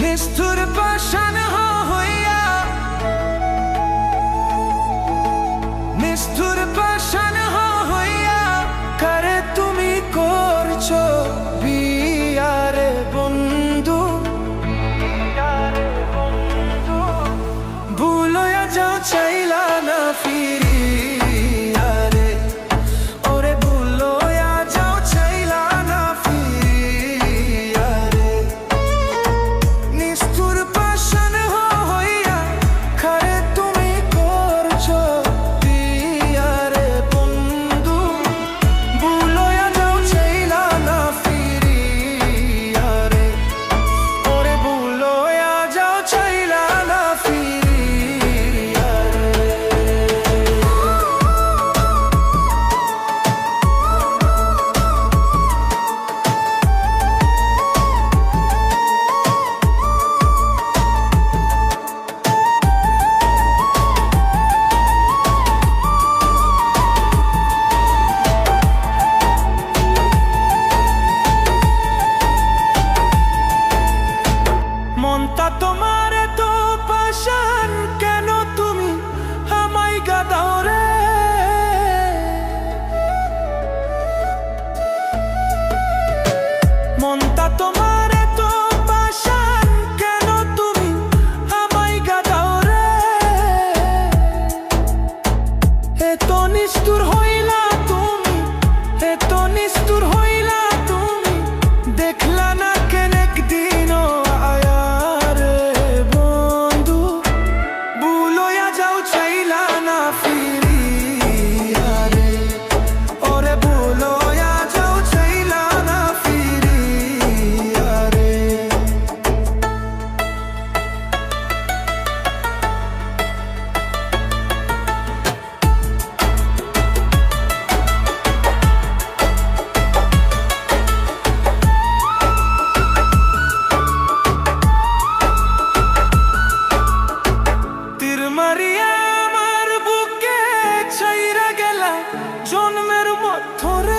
নিষ্ঠুর পাষাণ হইয়া, নিষ্ঠুর পাষাণ হইয়া কারে তুমি করছো বিয়ারে বন্ধু। ভুলয়া যাও চাইলা না ফিরিয়া রে, ওরে ভুলয়া যাও চাইলা না ফিরিয়া রে। নিষ্ঠুর পাষাণ হইয়া কারে তুমি করছো বিয়ারে বন্ধু। ভুলয়া যাও চাইলা না ফিরিয়া রে, ওরে ভুলয়া যাও চাইলা না ফিরিয়া রে। মনটা তোমার এত পাষাণ, কেন তুমি আমায় গাদাও রে? মনটা তোমার এত পাষাণ, কেন তুমি আমায় গাদাও রে? এত নিষ্ঠুর হইলা তুমি, এত নিষ্ঠুর হইলা তুমি, দেখলা না কেন একদিনও আয়া রে বন্ধু। ভুলয়া যাও চাইলা না ফিরিয়া রে, ওরে ভুলয়া যাও চাইলা না ফিরিয়া রে। তীর মারিয়া আমার বুকে ছাইরা গেলা জন্মের মধ্যরে।